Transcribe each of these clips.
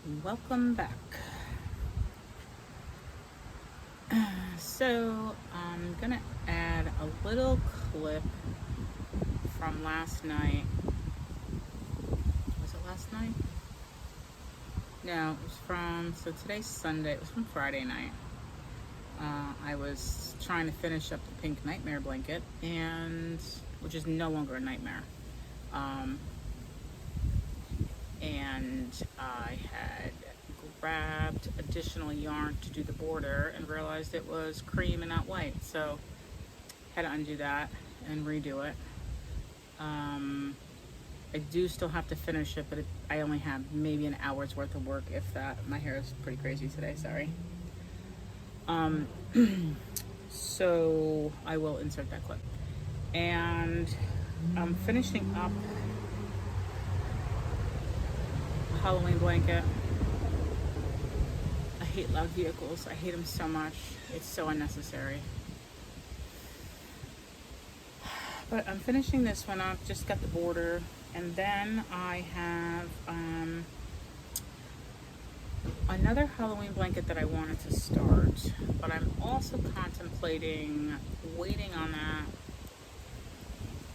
Welcome back. So, I'm gonna add a little clip from last night. Was it last night? No, it was so today's Sunday. It was from Friday night. I was trying to finish up the pink nightmare blanket, which is no longer a nightmare. Um, and I had grabbed additional yarn to do the border and realized it was cream and not white, so had to undo that and redo it. I do still have to finish it, but I only have maybe an hour's worth of work, if that. My hair is pretty crazy today, sorry. So I will insert that clip. And I'm finishing up a Halloween blanket. I hate loud vehicles. I hate them so much. It's so unnecessary. But I'm finishing this one up. Just got the border. And then I have another Halloween blanket that I wanted to start. But I'm also contemplating waiting on that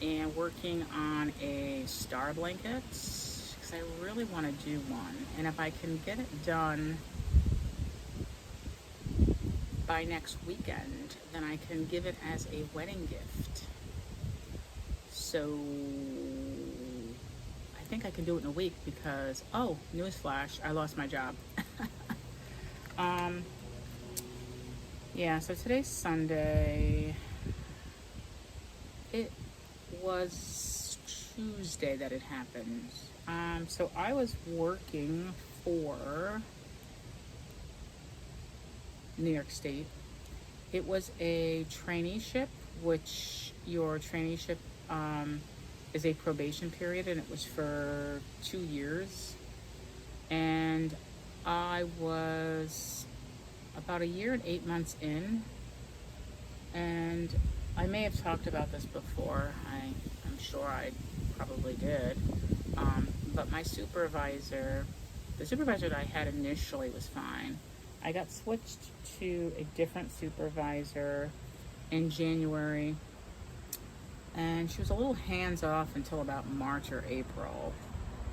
and working on a star blanket, because I really want to do one. And if I can get it done by next weekend, then I can give it as a wedding gift. So I think I can do it in a week because, newsflash, I lost my job. Yeah, so today's Sunday. It was Tuesday that it happened. So I was working for New York State. It was a traineeship, which your traineeship is a probation period, and it was for 2 years. And I was about 1 year and 8 months in, and I may have talked about this before. I'm sure I probably did. But my supervisor, the supervisor that I had initially was fine. I got switched to a different supervisor in January, and she was a little hands-off until about March or April.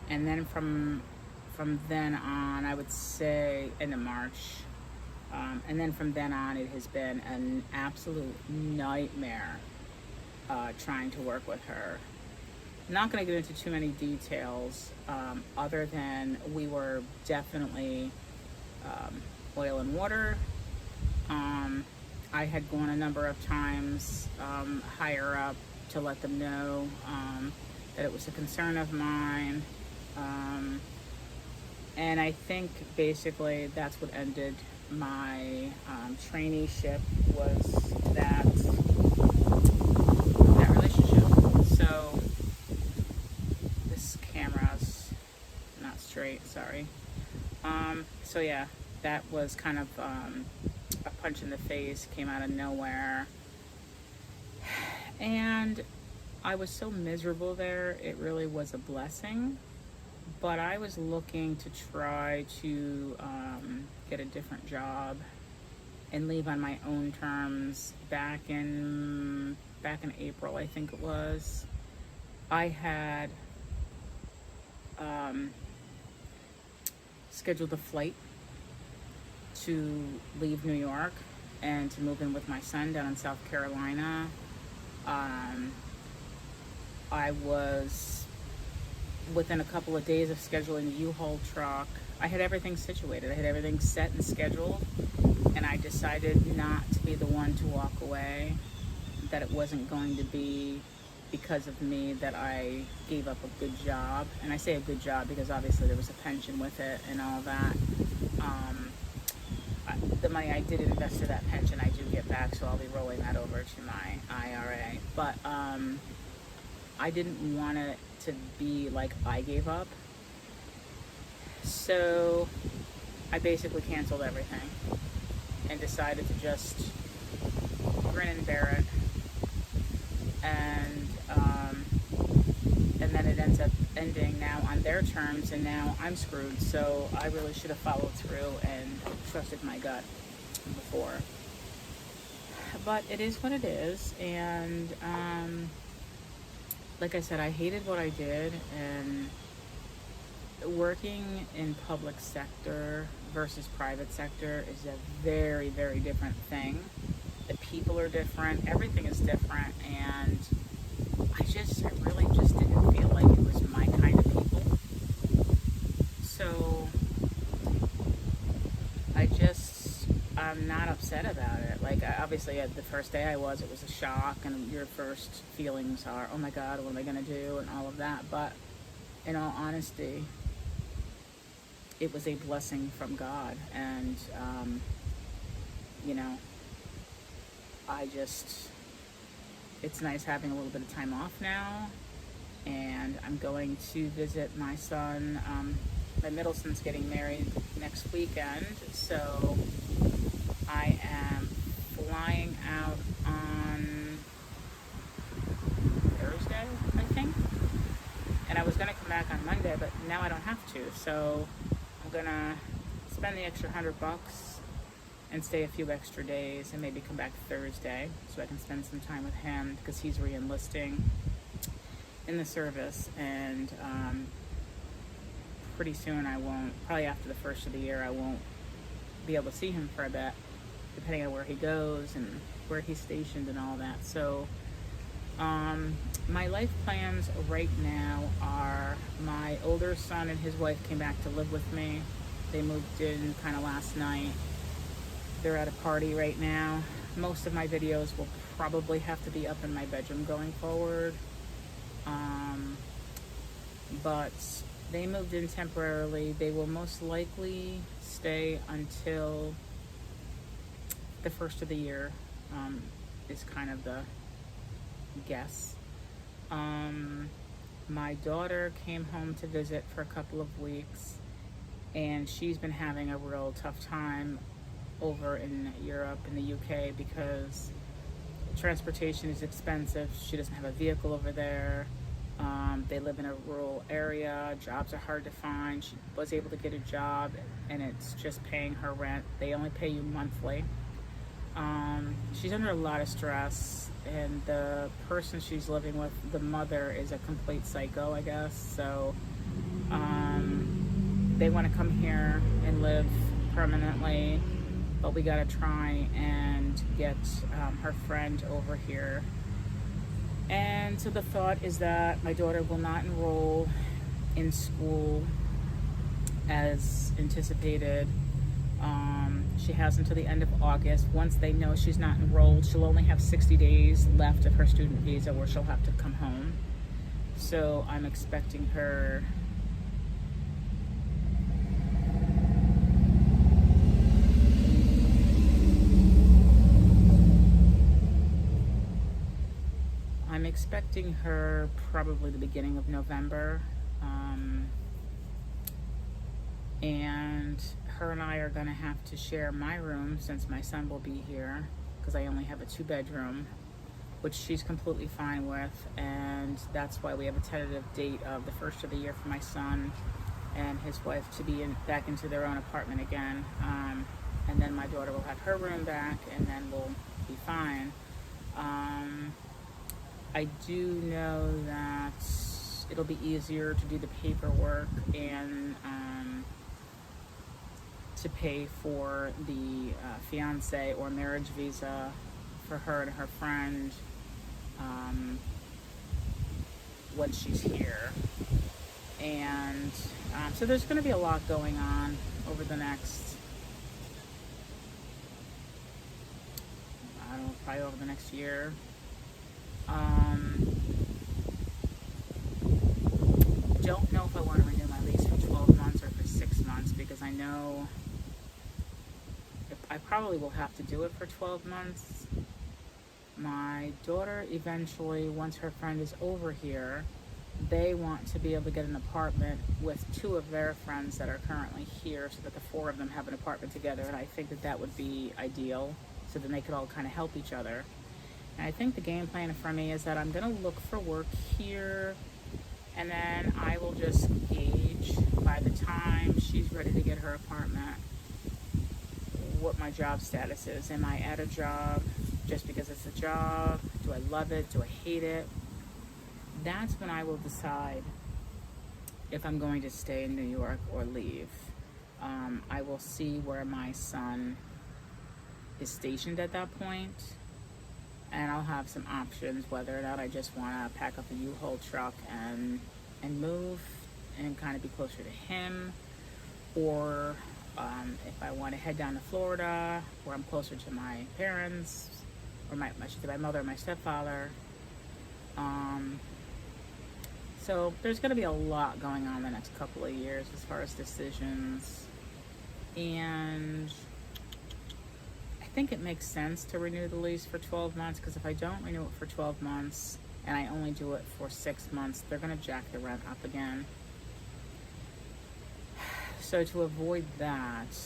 And then from then on, I would say into March, and then from then on, it has been an absolute nightmare trying to work with her. I'm not going to get into too many details, other than we were definitely oil and water. I had gone a number of times higher up to let them know that it was a concern of mine. And I think basically that's what ended my traineeship, was that relationship. So this camera's not straight, sorry. So yeah, that was kind of a punch in the face, came out of nowhere. And I was so miserable there, it really was a blessing. But I was looking to try to get a different job and leave on my own terms. Back in April, I think it was, I had scheduled a flight to leave New York and to move in with my son down in South Carolina. I was within a couple of days of scheduling the U-Haul truck. I had everything situated. I had everything set and scheduled, and I decided not to be the one to walk away, that it wasn't going to be because of me that I gave up a good job. And I say a good job because obviously there was a pension with it and all that. The money I did invest to that pension, I do get back, so I'll be rolling that over to my IRA. But I didn't want it to be like I gave up. So I basically canceled everything and decided to just grin and bear it. And then it ends up ending now on their terms, and now I'm screwed. So I really should have followed through and trusted my gut before. But it is what it is, and like I said, I hated what I did, and working in public sector versus private sector is a very, very different thing. The people are different, everything is different, and I really just didn't feel like it was my kind of people. So I'm not upset about it. Like, obviously, the first day it was a shock, and your first feelings are, oh my God, what am I going to do, and all of that. But in all honesty, it was a blessing from God, and, you know, it's nice having a little bit of time off now, and I'm going to visit my son. My middle son's getting married next weekend, so I am flying out on Thursday, I think, and I was going to come back on Monday, but now I don't have to, so I'm going to spend the extra $100 and stay a few extra days and maybe come back Thursday so I can spend some time with him, because he's re-enlisting in the service, and pretty soon probably after the first of the year, I won't be able to see him for a bit, depending on where he goes and where he's stationed and all that. So my life plans right now are, my older son and his wife came back to live with me. They moved in kind of last night. They're at a party right now. Most of my videos will probably have to be up in my bedroom going forward. But they moved in temporarily. They will most likely stay until the first of the year, is kind of the guess. My daughter came home to visit for a couple of weeks, and she's been having a real tough time over in Europe, in the UK, because transportation is expensive. She doesn't have a vehicle over there. They live in a rural area. Jobs are hard to find. She was able to get a job, and it's just paying her rent. They only pay you monthly. She's under a lot of stress, and the person she's living with, the mother, is a complete psycho, I guess. So they want to come here and live permanently, but we got to try and get her friend over here. And so the thought is that my daughter will not enroll in school as anticipated. She has until the end of August. Once they know she's not enrolled, she'll only have 60 days left of her student visa where she'll have to come home. So I'm expecting her probably the beginning of November. And her and I are going to have to share my room since my son will be here, because I only have a 2-bedroom, which she's completely fine with. And that's why we have a tentative date of the first of the year for my son and his wife to be back into their own apartment again. And then my daughter will have her room back, and then we'll be fine. I do know that it'll be easier to do the paperwork and to pay for the fiance or marriage visa for her and her friend when she's here. And so there's going to be a lot going on over the next, I don't know, probably over the next year. Don't know if I want to renew my lease for 12 months or for 6 months, because I know I probably will have to do it for 12 months. My daughter eventually, once her friend is over here, they want to be able to get an apartment with 2 of their friends that are currently here, so that the 4 of them have an apartment together. And I think that that would be ideal, so then they could all kind of help each other. And I think the game plan for me is that I'm going to look for work here And then I will just gauge by the time she's ready to get her apartment what my job status is. Am I at a job just because it's a job? Do I love it? Do I hate it? That's when I will decide if I'm going to stay in New York or leave. I will see where my son is stationed at that point, and I'll have some options whether or not I just want to pack up a U-Haul truck and move and kind of be closer to him, or if I want to head down to Florida where I'm closer to my parents, or my mother and my stepfather. So there's going to be a lot going on the next couple of years as far as decisions, and I think it makes sense to renew the lease for 12 months, because if I don't renew it for 12 months and I only do it for 6 months, they're going to jack the rent up again. So to avoid that,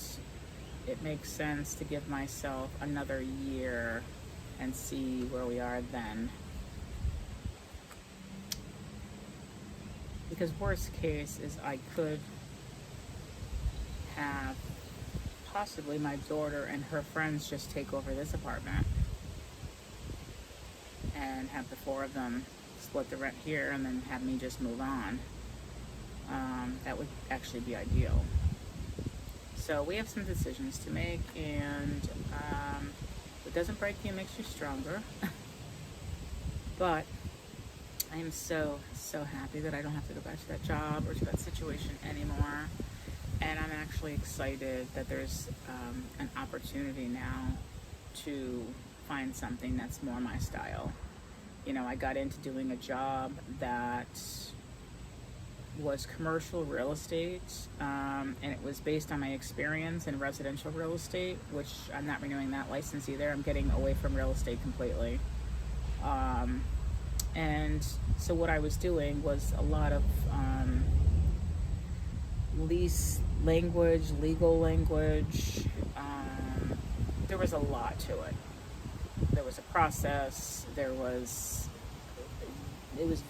it makes sense to give myself another year and see where we are then. Because worst case is I could have possibly my daughter and her friends just take over this apartment and have the four of them split the rent here and then have me just move on. That would actually be ideal. So we have some decisions to make, and what doesn't break you makes you stronger. But I am so happy that I don't have to go back to that job or to that situation anymore. And I'm actually excited that there's an opportunity now to find something that's more my style. You know, I got into doing a job that was commercial real estate, and it was based on my experience in residential real estate, which I'm not renewing that license either. I'm getting away from real estate completely. And so what I was doing was a lot of lease language, legal language. There was a lot to it. There was a process. It was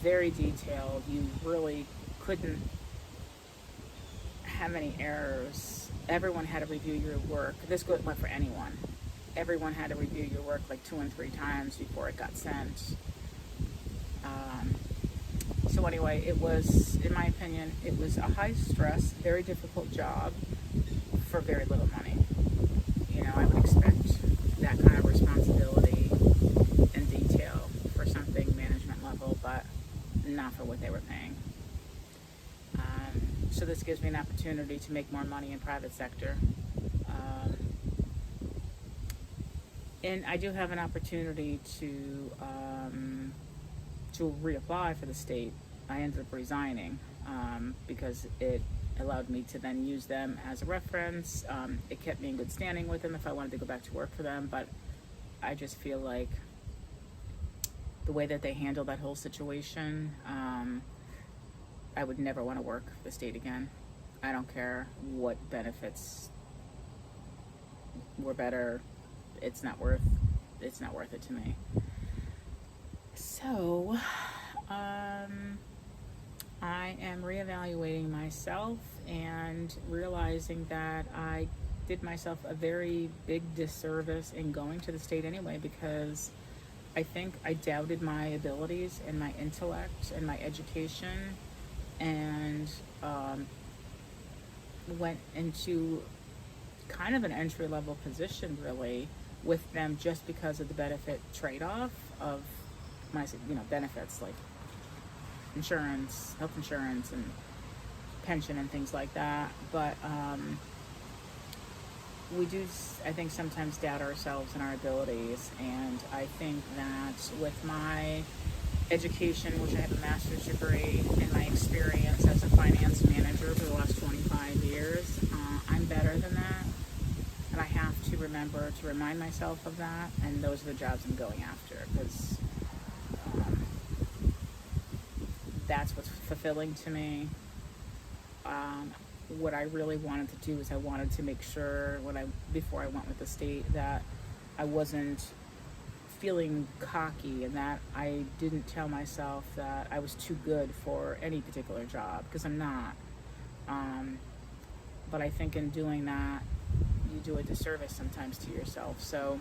very detailed. You really couldn't have any errors. Everyone had to review your work. This went for anyone. Everyone had to review your work like 2 and 3 times before it got sent. So anyway, it was, in my opinion, it was a high stress, very difficult job for very little money. You know, I would expect that kind of responsibility and detail for something management level, but not for what they were paying. So this gives me an opportunity to make more money in private sector. And I do have an opportunity to reapply for the state. I ended up resigning because it allowed me to then use them as a reference. It kept me in good standing with them if I wanted to go back to work for them, but I just feel like the way that they handled that whole situation, I would never want to work for the state again. I don't care what benefits were better. It's not worth it to me. So, I am reevaluating myself and realizing that I did myself a very big disservice in going to the state anyway, because I think I doubted my abilities and my intellect and my education, and went into kind of an entry-level position really with them just because of the benefit trade-off of my, benefits like insurance, health insurance, and pension and things like that. But we do, I think, sometimes doubt ourselves and our abilities, and I think that with my education, which I have a master's degree, and my experience as a finance manager for the last 25 years, I'm better than that. And I have to remember to remind myself of that, and those are the jobs I'm going after, because that's what's fulfilling to me. What I really wanted to do is I wanted to make sure before I went with the state that I wasn't feeling cocky and that I didn't tell myself that I was too good for any particular job, because I'm not. Um, but I think in doing that, you do a disservice sometimes to yourself. So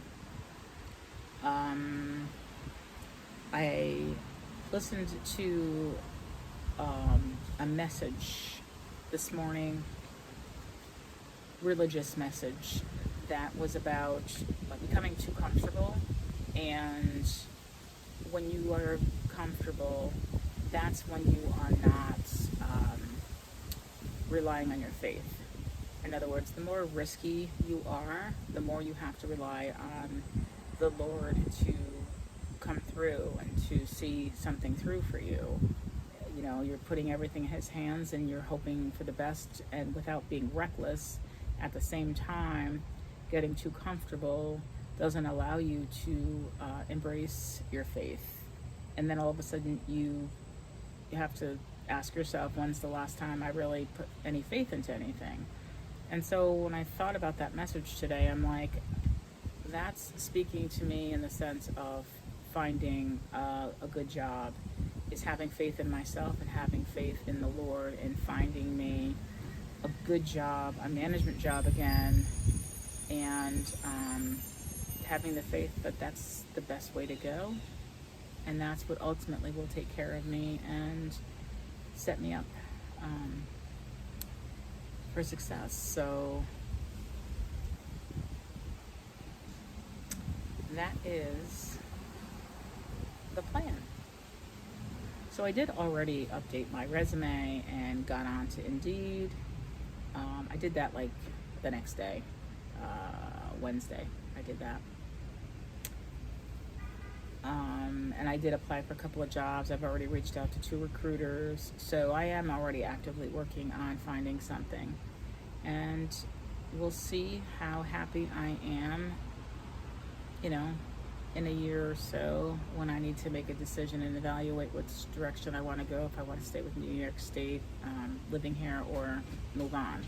I listened to a message this morning, religious message, that was about becoming too comfortable. And when you are comfortable, that's when you are not relying on your faith. In other words, the more risky you are, the more you have to rely on the Lord to come through and to see something through for you. You know, you're putting everything in His hands and you're hoping for the best, and without being reckless. At the same time, getting too comfortable doesn't allow you to embrace your faith. And then all of a sudden you have to ask yourself, when's the last time I really put any faith into anything? And so when I thought about that message today, I'm like, that's speaking to me in the sense of finding a good job, is having faith in myself and having faith in the Lord, and finding me a good job, a management job again, and having the faith that that's the best way to go, and that's what ultimately will take care of me and set me up for success. So that is the plan. So I did already update my resume and got on to Indeed. I did that like the next day, Wednesday. I did that. And I did apply for a couple of jobs. I've already reached out to 2 recruiters. So I am already actively working on finding something. And we'll see how happy I am, you know, in a year or so, when I need to make a decision and evaluate which direction I want to go, if I want to stay with New York State, living here, or move on.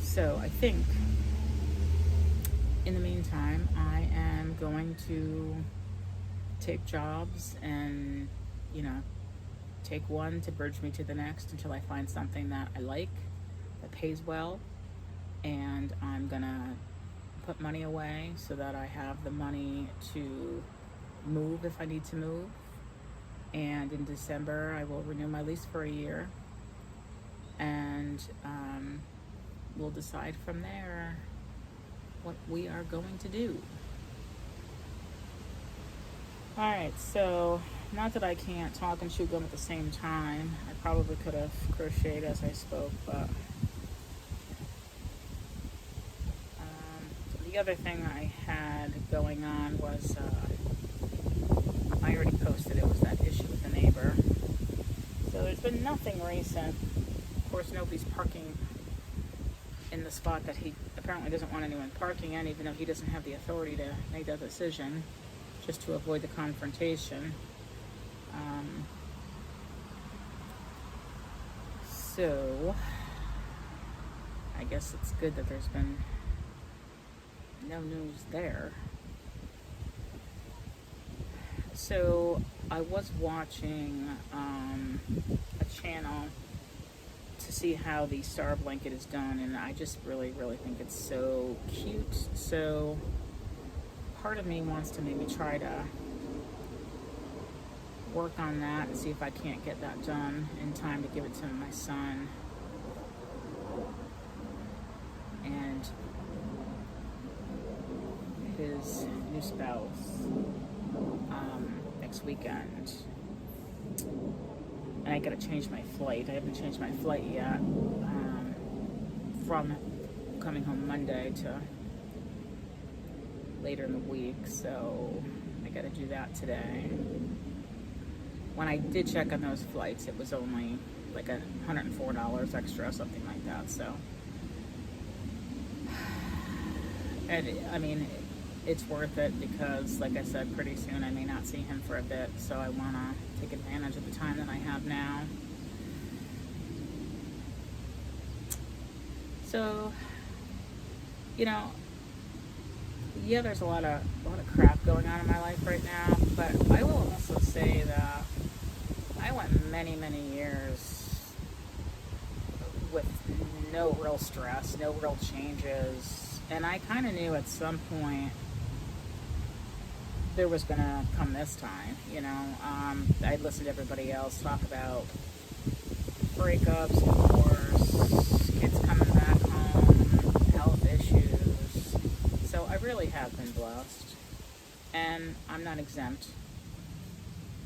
So I think in the meantime, I am going to take jobs and, you know, take one to bridge me to the next until I find something that I like, that pays well, and I'm gonna put money away so that I have the money to move if I need to move. And in December, I will renew my lease for a year, and we'll decide from there what we are going to do. Alright, so not that I can't talk and chew gum at the same time. I probably could have crocheted as I spoke, but the other thing I had going on was, I already posted, it was that issue with the neighbor. So there's been nothing recent. Of course, nobody's parking in the spot that he apparently doesn't want anyone parking in, even though he doesn't have the authority to make that decision, just to avoid the confrontation. So I guess it's good that there's been no news there. So I was watching a channel to see how the star blanket is done, and I just really think it's so cute. So part of me wants to maybe try to work on that and see if I can't get that done in time to give it to my son and his new spouse next weekend. And I gotta change my flight. I haven't changed my flight yet, from coming home Monday to later in the week, so I gotta do that today. When I did check on those flights, it was only like $104 extra, something like that. So, and I mean, it's worth it because, like I said, pretty soon I may not see him for a bit, so I want to take advantage of the time that I have now. So, you know, yeah, there's a lot of crap going on in my life right now, but I will also say that I went many, many years with no real stress, no real changes, and I kind of knew at some point there was gonna come this time. I'd listen to everybody else talk about breakups, divorce, kids coming back home, health issues. So I really have been blessed, and I'm not exempt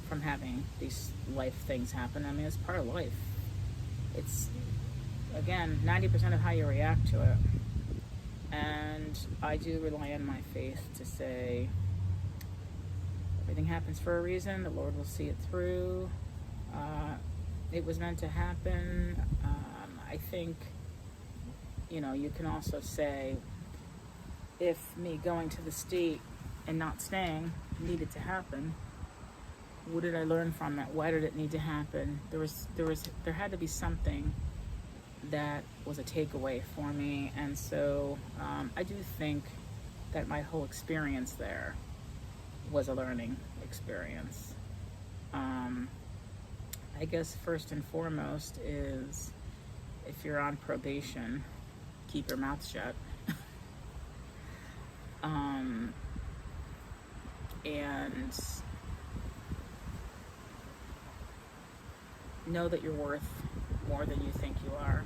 from having these life things happen. I mean, it's part of life. It's, again, 90% of how you react to it. And I do rely on my faith to say everything happens for a reason. The Lord will see it through. It was meant to happen. I think, you can also say if me going to the state and not staying needed to happen, what did I learn from it? Why did it need to happen? There had to be something that was a takeaway for me, and so I do think that my whole experience there was a learning experience. I guess first and foremost is if you're on probation, keep your mouth shut. And know that you're worth more than you think you are.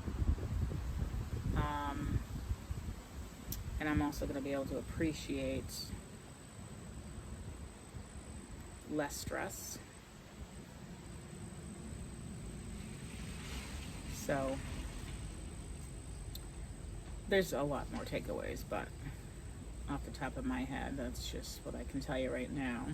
And I'm also going to be able to appreciate less stress. So there's a lot more takeaways, but off the top of my head, that's just what I can tell you right now.